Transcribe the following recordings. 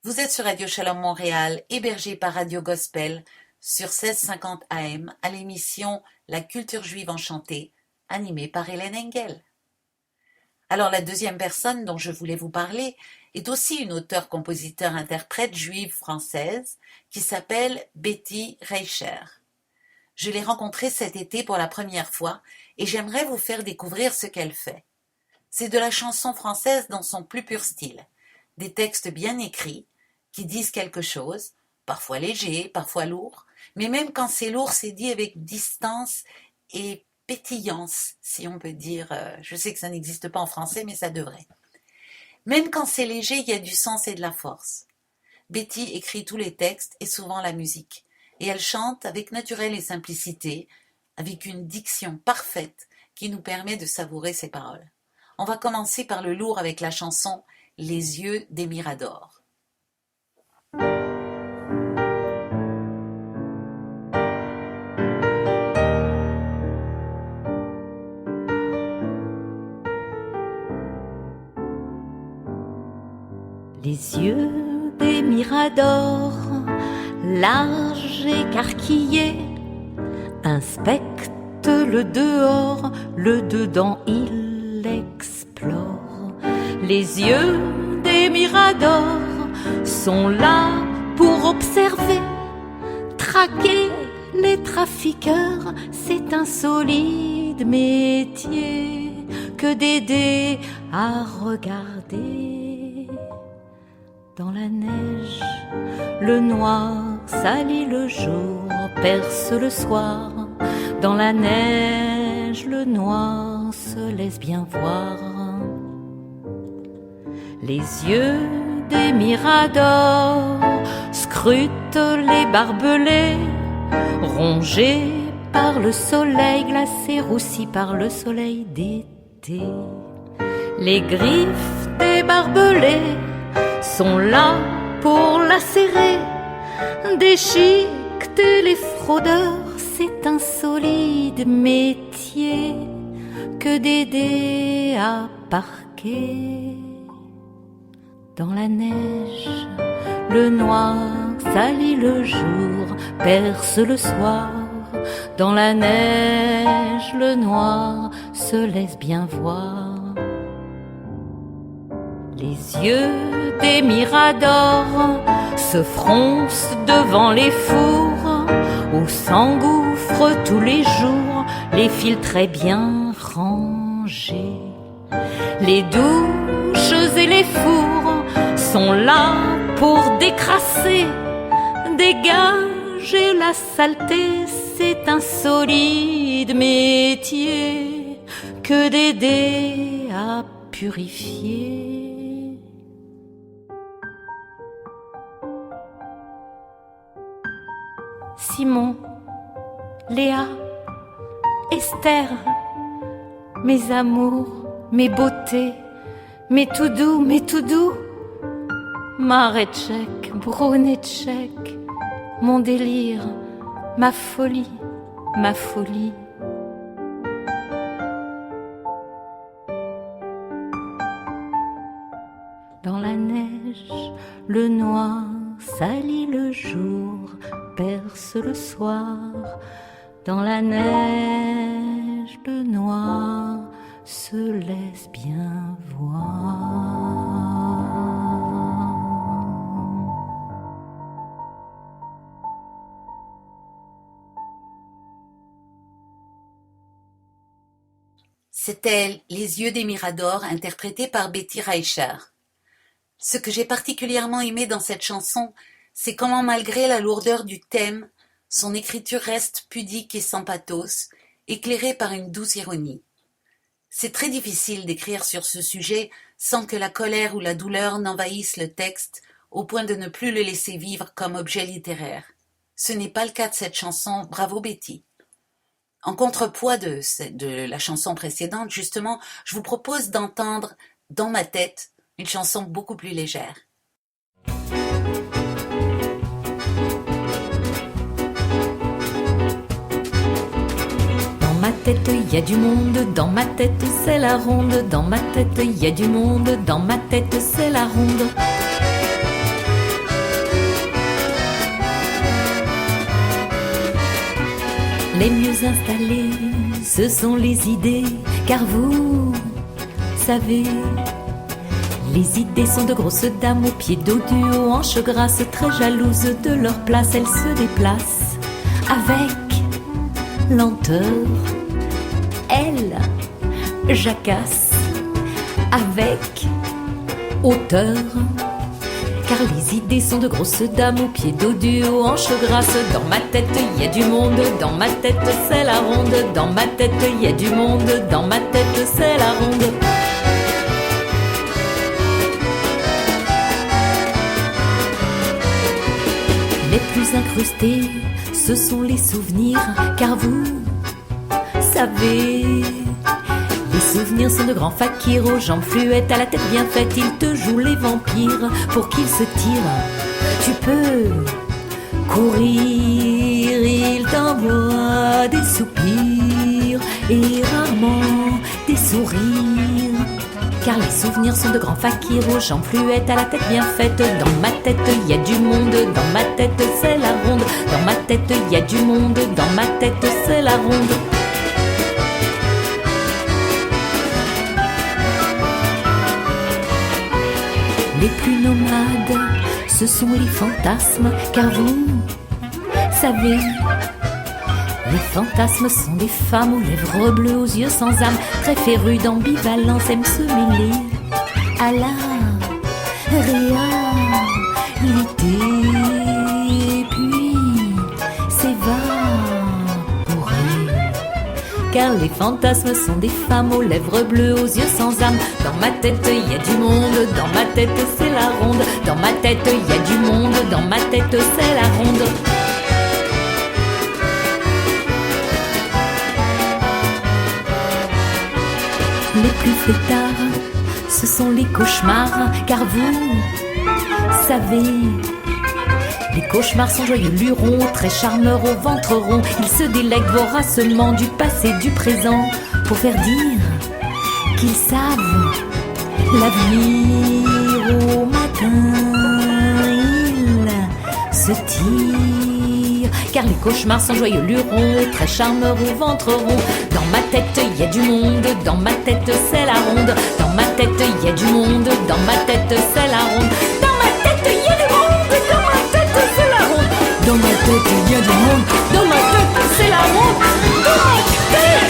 Vous êtes sur Radio Shalom Montréal, hébergé par Radio Gospel sur 1650 AM à l'émission La culture juive enchantée, animée par Hélène Engel. Alors la deuxième personne dont je voulais vous parler est aussi une auteure-compositeur-interprète juive française qui s'appelle Betty Reicher. Je l'ai rencontrée cet été pour la première fois et j'aimerais vous faire découvrir ce qu'elle fait. C'est de la chanson française dans son plus pur style, des textes bien écrits, qui disent quelque chose, parfois léger, parfois lourd, mais même quand c'est lourd, c'est dit avec distance et pétillance, si on peut dire. Je sais que ça n'existe pas en français, mais ça devrait. Même quand c'est léger, il y a du sens et de la force. Betty écrit tous les textes et souvent la musique, et elle chante avec naturel et simplicité, avec une diction parfaite qui nous permet de savourer ses paroles. On va commencer par le lourd avec la chanson « Les yeux des Miradors ». Les yeux des miradors, larges écarquillés, inspectent le dehors, le dedans il explore. Les yeux des miradors sont là pour observer, traquer les trafiqueurs, c'est un solide métier que d'aider à regarder. Dans la neige, le noir salit le jour, perce le soir. Dans la neige, le noir se laisse bien voir. Les yeux des miradors scrutent les barbelés, rongés par le soleil, glacés, roussis par le soleil d'été. Les griffes des barbelés sont là pour lacérer, déchiqueter les fraudeurs, c'est un solide métier que d'aider à parquer. Dans la neige, le noir salit le jour, perce le soir. Dans la neige, le noir se laisse bien voir. Les yeux des miradors se froncent devant les fours où s'engouffrent tous les jours les fils très bien rangés. Les douches et les fours sont là pour décrasser, dégager la saleté, c'est un solide métier que d'aider à purifier. Simon, Léa, Esther, mes amours, mes beautés, mes tout doux, Maretchek, Brunetchek, mon délire, ma folie. Dans la neige, le noir salit le jour, perce le soir. Dans la neige, le noir se laisse bien voir. C'était Les yeux des Miradors, interprété par Betty Reicher. Ce que j'ai particulièrement aimé dans cette chanson, c'est comment malgré la lourdeur du thème, son écriture reste pudique et sans pathos, éclairée par une douce ironie. C'est très difficile d'écrire sur ce sujet sans que la colère ou la douleur n'envahissent le texte au point de ne plus le laisser vivre comme objet littéraire. Ce n'est pas le cas de cette chanson, bravo Betty. En contrepoids de la chanson précédente, justement, je vous propose d'entendre « Dans ma tête », une chanson beaucoup plus légère. Dans ma tête, il y a du monde, dans ma tête, c'est la ronde. Dans ma tête, il y a du monde, dans ma tête, c'est la ronde. Les mieux installés, ce sont les idées, car vous savez, les idées sont de grosses dames aux pieds dodus, aux hanches grasses, très jalouses de leur place. Elles se déplacent avec lenteur, elles jacassent avec hauteur. Car les idées sont de grosses dames aux pieds dodus, aux hanches grasses. Dans ma tête, il y a du monde, dans ma tête, c'est la ronde. Dans ma tête, il y a du monde, dans ma tête, c'est la ronde. Les plus incrustés, ce sont les souvenirs, car vous savez, les souvenirs sont de grands fakirs aux jambes fluettes, à la tête bien faite. Ils te jouent les vampires pour qu'ils se tirent. Tu peux courir, ils t'envoient des soupirs et rarement des sourires. Car les souvenirs sont de grands fakirs aux jambes fluettes, à la tête bien faite. Dans ma tête, il y a du monde, dans ma tête, c'est la ronde. Dans ma tête, il y a du monde, dans ma tête, c'est la ronde. Les plus nomades, ce sont les fantasmes, car vous savez, les fantasmes sont des femmes aux lèvres bleues, aux yeux sans âme, très férues d'ambivalence, aiment se mêler à la réalité, puis s'évaporer. Car les fantasmes sont des femmes aux lèvres bleues, aux yeux sans âme. Dans ma tête, il y a du monde, dans ma tête, c'est la ronde. Dans ma tête, il y a du monde, dans ma tête, c'est la ronde. Les plus fêtards, ce sont les cauchemars, car vous savez, les cauchemars sont joyeux lurons, très charmeurs au ventre rond. Ils se délèguent voracement du passé, du présent, pour faire dire qu'ils savent l'avenir. Au matin, ils se tirent, car les cauchemars sont joyeux lurons, très charmeurs au ventre rond. Dans ma tête, il y a du monde, dans ma tête, c'est la ronde. Dans ma tête, il y a du monde, dans ma tête, c'est la ronde. Dans ma tête, il y a du monde, dans ma tête, c'est la ronde. Dans ma tête, il y a du monde, dans ma tête, c'est la ronde. Dans ma tête,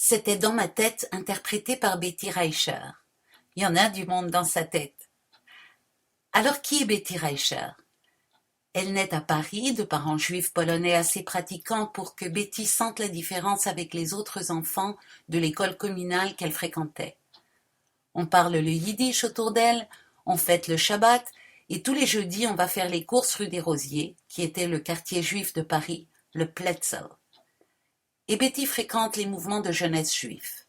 C'était Dans ma tête, interprété par Betty Reicher. Il y en a du monde dans sa tête. Alors qui est Betty Reicher? Elle naît à Paris de parents juifs polonais assez pratiquants pour que Betty sente la différence avec les autres enfants de l'école communale qu'elle fréquentait. On parle le yiddish autour d'elle, on fête le Shabbat, et tous les jeudis on va faire les courses rue des Rosiers, qui était le quartier juif de Paris, le Pletzel. Et Betty fréquente les mouvements de jeunesse juifs.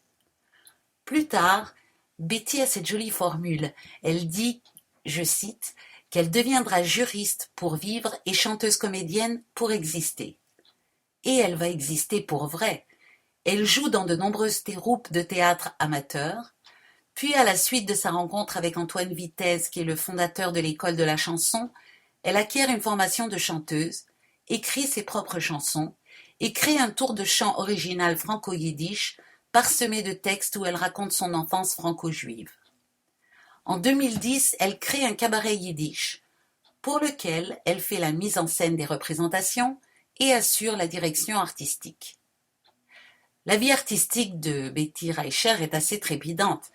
Plus tard, Betty a cette jolie formule. Elle dit, je cite, qu'elle deviendra juriste pour vivre et chanteuse comédienne pour exister. Et elle va exister pour vrai. Elle joue dans de nombreuses troupes de théâtre amateurs, puis à la suite de sa rencontre avec Antoine Vitesse, qui est le fondateur de l'école de la chanson, elle acquiert une formation de chanteuse, écrit ses propres chansons, et crée un tour de chant original franco-yiddish parsemé de textes où elle raconte son enfance franco-juive. En 2010, elle crée un cabaret yiddish, pour lequel elle fait la mise en scène des représentations et assure la direction artistique. La vie artistique de Betty Reicher est assez trépidante.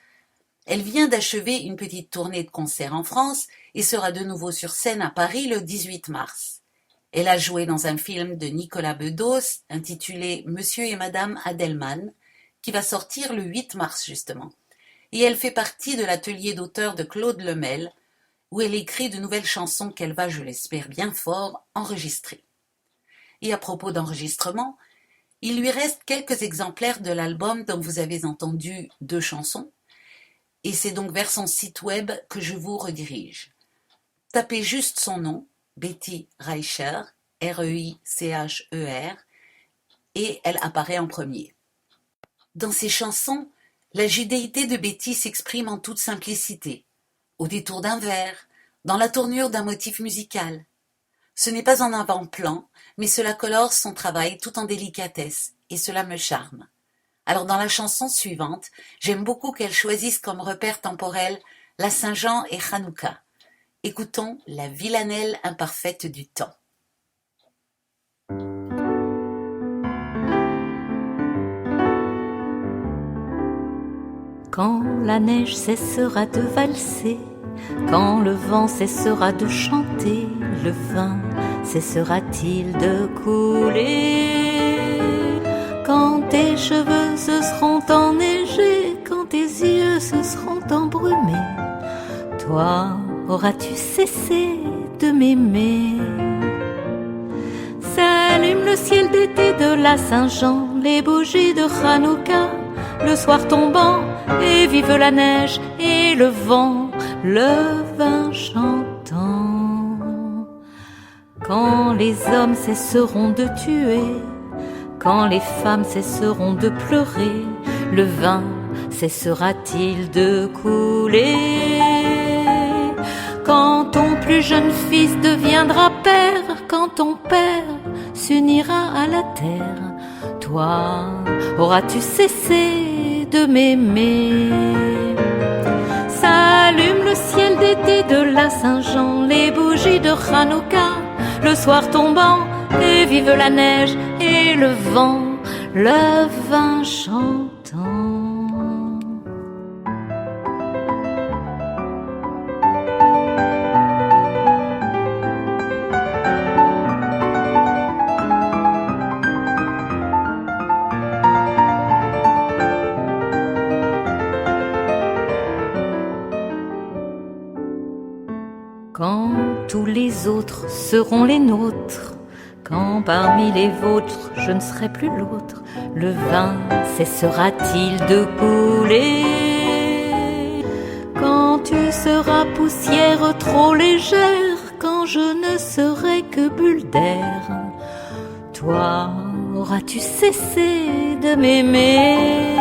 Elle vient d'achever une petite tournée de concerts en France et sera de nouveau sur scène à Paris le 18 mars. Elle a joué dans un film de Nicolas Bedos intitulé Monsieur et Madame Adelman, qui va sortir le 8 mars justement. Et elle fait partie de l'atelier d'auteur de Claude Lemel, où elle écrit de nouvelles chansons qu'elle va, je l'espère bien fort, enregistrer. Et à propos d'enregistrement, il lui reste quelques exemplaires de l'album dont vous avez entendu 2 chansons, et c'est donc vers son site web que je vous redirige. Tapez juste son nom, Betty Reicher, R-E-I-C-H-E-R, et elle apparaît en premier. Dans ses chansons, la judéité de Betty s'exprime en toute simplicité, au détour d'un vers, dans la tournure d'un motif musical. Ce n'est pas en avant-plan, mais cela colore son travail tout en délicatesse, et cela me charme. Alors dans la chanson suivante, j'aime beaucoup qu'elle choisisse comme repère temporel la Saint-Jean et Hanouka. Écoutons la villanelle imparfaite du temps. Quand la neige cessera de valser, quand le vent cessera de chanter, le vin cessera-t-il de couler? Quand tes cheveux se seront enneigés, quand tes yeux se seront embrumés, toi auras-tu cessé de m'aimer? S'allume le ciel d'été de la Saint-Jean, les bougies de Hanouka, le soir tombant, et vive la neige et le vent, le vin chantant. Quand les hommes cesseront de tuer, quand les femmes cesseront de pleurer, le vin cessera-t-il de couler? Quand ton plus jeune fils deviendra père, quand ton père s'unira à la terre, toi auras-tu cessé de m'aimer? S'allume le ciel d'été de la Saint-Jean, les bougies de Hanouka, le soir tombant, et vive la neige et le vent, le vin chantant. Quand tous les autres seront les nôtres, quand parmi les vôtres je ne serai plus l'autre, le vin cessera-t-il de couler? Quand tu seras poussière trop légère, quand je ne serai que bulle d'air, toi auras-tu cessé de m'aimer?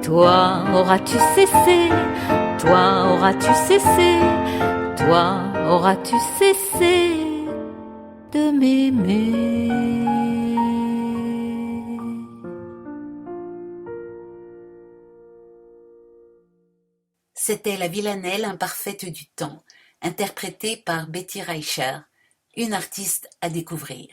Toi auras-tu cessé? Toi auras-tu cessé? Toi auras-tu cessé de m'aimer? C'était la villanelle imparfaite du temps, interprétée par Betty Reicher, une artiste à découvrir.